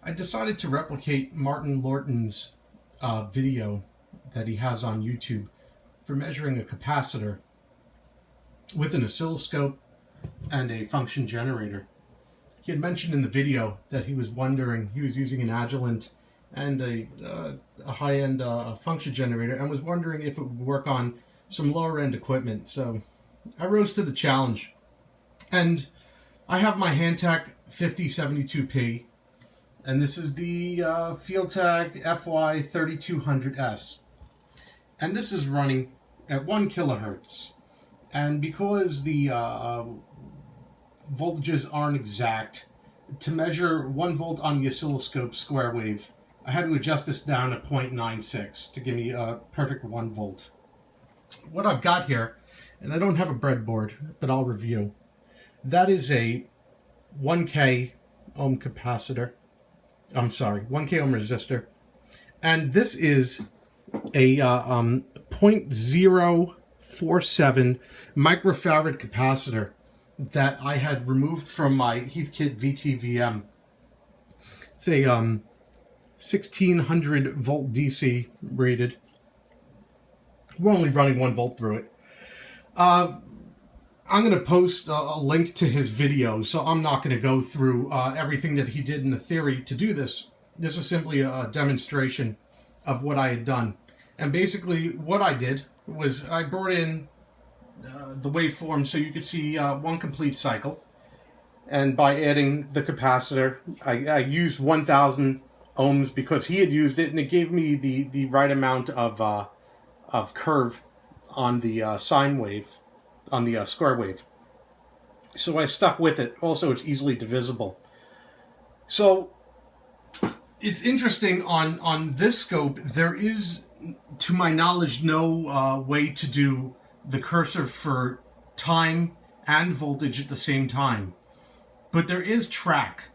I decided to replicate Martin Lorton's video that he has on YouTube for measuring a capacitor with an oscilloscope and a function generator. He had mentioned in the video that he was wondering, he was using an Agilent and a high-end function generator, and was wondering if it would work on some lower-end equipment. So I rose to the challenge. And I have my Hantek 5072P, and this is the Feeltech FY3200S. And this is running at 1 kilohertz. And because the voltages aren't exact, to measure 1 volt on the oscilloscope square wave, I had to adjust this down to 0.96 to give me a perfect 1 volt. What I've got here, and I don't have a breadboard, but I'll review. That is a 1K ohm capacitor. I'm sorry, 1K ohm resistor. And this is a 0.047 microfarad capacitor that I had removed from my Heathkit VTVM. It's a 1600 volt DC rated. We're only running 1 volt through it. I'm going to post a link to his video, so I'm not going to go through everything that he did in the theory to do this. This is simply a demonstration of what I had done. And basically what I did was I brought in the waveform so you could see one complete cycle. And by adding the capacitor, I used 1000 ohms because he had used it, and it gave me the right amount of curve on the sine wave, on the square wave. So I stuck with it. Also, it's easily divisible. So it's interesting, on this scope, there is, to my knowledge, no way to do the cursor for time and voltage at the same time. But there is track.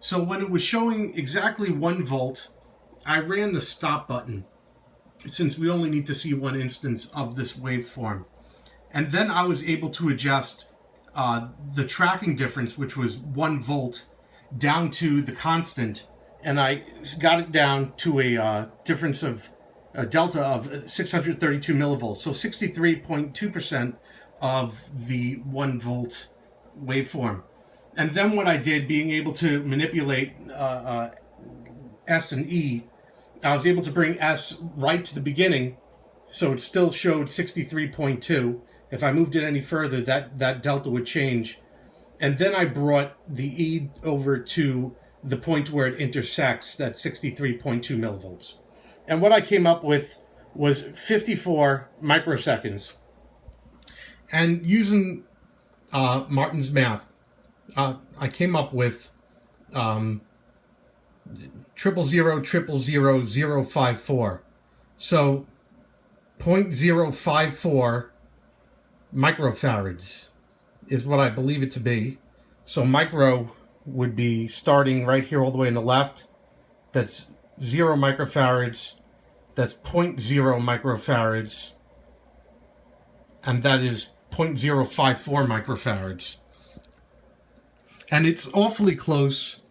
So when it was showing exactly 1 volt, I ran the stop button, since we only need to see one instance of this waveform. And then I was able to adjust the tracking difference, which was 1 volt, down to the constant. And I got it down to a difference of a delta of 632 millivolts. So 63.2% of the 1 volt waveform. And then what I did, being able to manipulate S and E, I was able to bring S right to the beginning, so it still showed 63.2. If I moved it any further, that delta would change. And then I brought the E over to the point where it intersects, that 63.2 millivolts. And what I came up with was 54 microseconds. And using Martin's math, I came up with 0.0000054. So 0.054 microfarads is what I believe it to be. So micro would be starting right here all the way on the left. That's 0 microfarads. That's 0.0 microfarads. And that is 0.054 microfarads. And it's awfully close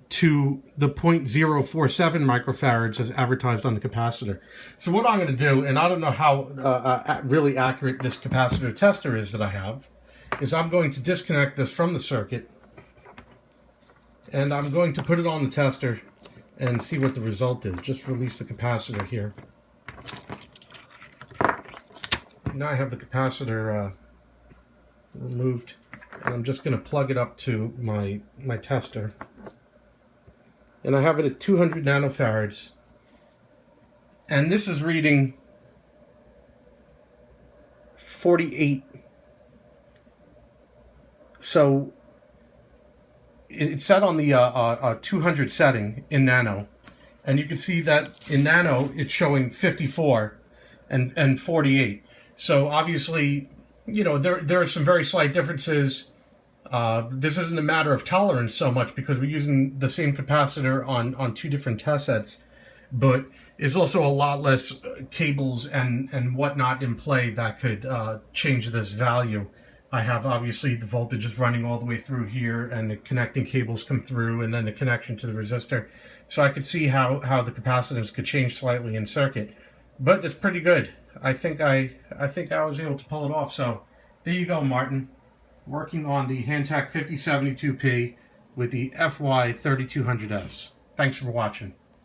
to the 0.047 microfarads as advertised on the capacitor. So what I'm going to do, and I don't know how really accurate this capacitor tester is that I have, is I'm going to disconnect this from the circuit, and I'm going to put it on the tester and see what the result is. Just release the capacitor here. Now I have the capacitor removed, and I'm just going to plug it up to my tester. And I have it at 200 nanofarads. And this is reading 48. So it's set on the 200 setting in nano. And you can see that in nano it's showing 54 and 48. So obviously, you know, there are some very slight differences. This isn't a matter of tolerance so much because we're using the same capacitor on 2 different test sets, but there's also a lot less cables and whatnot in play that could change this value. I have obviously the voltage is running all the way through here, and the connecting cables come through, and then the connection to the resistor. So I could see how the capacitance could change slightly in circuit, but it's pretty good. I think I was able to pull it off. So there you go, Martin, working on the Hantac 5072P with the FY3200S. Thanks for watching.